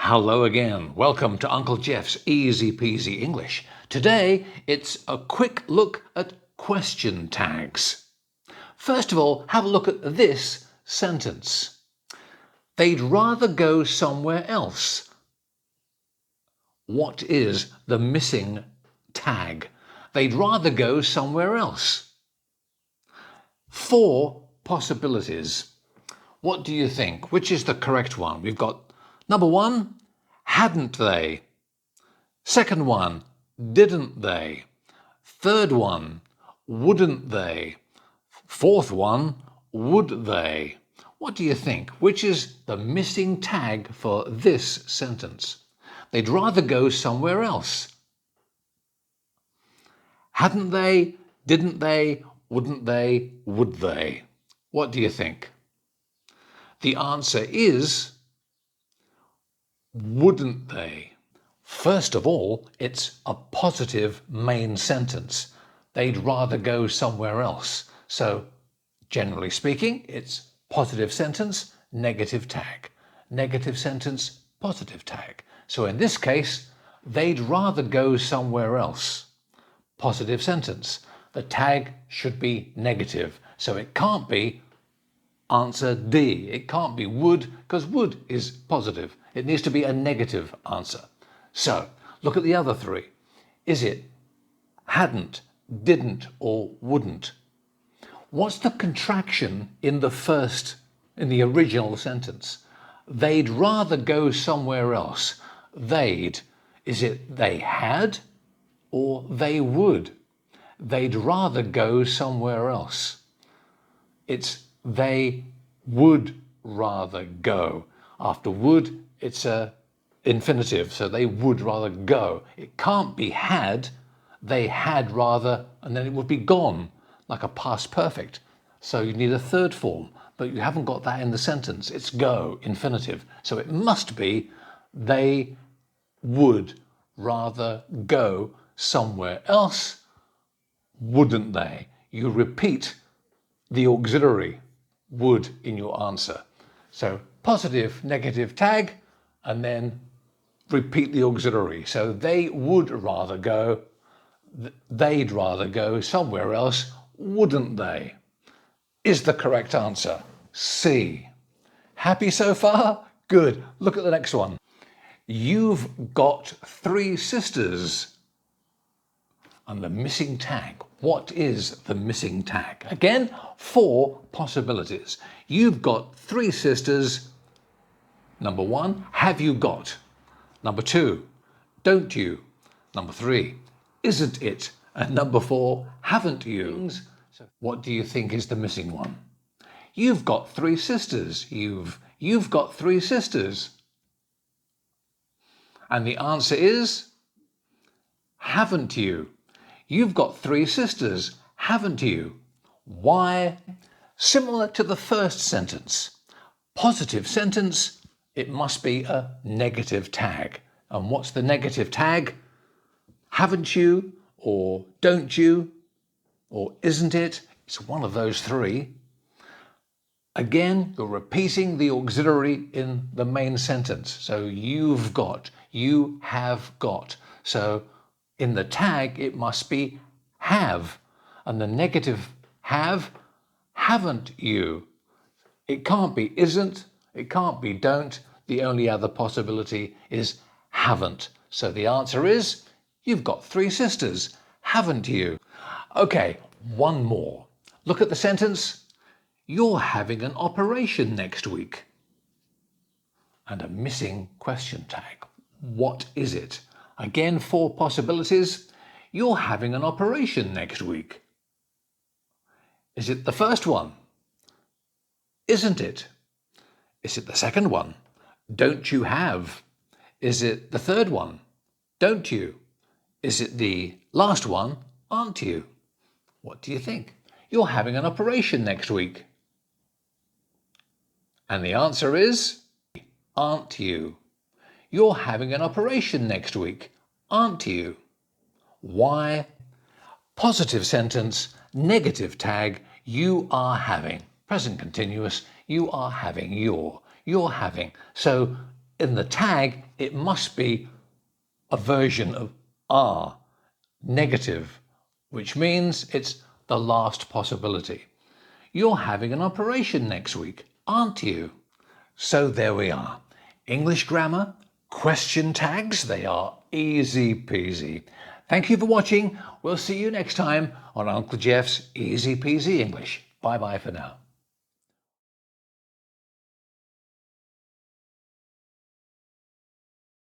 Hello again. Welcome to Uncle Geoff's Easy-Peasy English. Today, it's a quick look at question tags. First of all, have a look at this sentence. They'd rather go somewhere else. What is the missing tag? They'd rather go somewhere else. 4 possibilities. What do you think? Which is the correct one? We've got number 1, hadn't they? Second one, didn't they? Third one, wouldn't they? Fourth one, would they? What do you think? Which is the missing tag for this sentence? They'd rather go somewhere else. Hadn't they? Didn't they? Wouldn't they? Would they? What do you think? The answer is wouldn't they? First of all, it's a positive main sentence. They'd rather go somewhere else. So, generally speaking, it's positive sentence, negative tag. Negative sentence, positive tag. So in this case, they'd rather go somewhere else. Positive sentence. The tag should be negative. So it can't be answer D. It can't be would, because would is positive. It needs to be a negative answer. So, look at the other 3. Is it hadn't, didn't, or wouldn't? What's the contraction in the original sentence? They'd rather go somewhere else. They'd. Is it they had or they would? They'd rather go somewhere else. It's they would rather go. After would, it's a infinitive, so they would rather go. It can't be had, they had rather, and then it would be gone, like a past perfect. So you need a third form, but you haven't got that in the sentence. It's go, infinitive. So it must be they would rather go somewhere else, wouldn't they? You repeat the auxiliary would in your answer. So positive, negative tag, and then repeat the auxiliary. So they would rather go, they'd rather go somewhere else, wouldn't they? Is the correct answer C. Happy so far? Good. Look at the next one. You've got 3 sisters. And the missing tag. What is the missing tag? Again, 4 possibilities. You've got 3 sisters. Number 1, have you got? Number 2, don't you? Number 3, isn't it? And number 4, haven't you? So what do you think is the missing one? You've got 3 sisters. You've got 3 sisters. And the answer is haven't you? You've got 3 sisters, haven't you? Why? Similar to the first sentence. Positive sentence, it must be a negative tag. And what's the negative tag? Haven't you? Or don't you? Or isn't it? It's one of those 3. Again, you're repeating the auxiliary in the main sentence. So you've got, you have got. So in the tag, it must be have. And the negative have, haven't you? It can't be isn't, it can't be don't. The only other possibility is haven't. So the answer is, you've got 3 sisters, haven't you? Okay, one more. Look at the sentence. You're having an operation next week. And a missing question tag. What is it? Again, 4 possibilities. You're having an operation next week. Is it the first one? Isn't it? Is it the second one? Don't you have? Is it the third one? Don't you? Is it the last one? Aren't you? What do you think? You're having an operation next week. And the answer is, aren't you? You're having an operation next week, aren't you? Why? Positive sentence, negative tag, you are having. Present continuous, you are having, you're having. So in the tag, it must be a version of are, negative, which means it's the last possibility. You're having an operation next week, aren't you? So there we are. English grammar, question tags, they are easy peasy. Thank you for watching. We'll see you next time on Uncle Geoff's Easy Peasy English. Bye bye for now.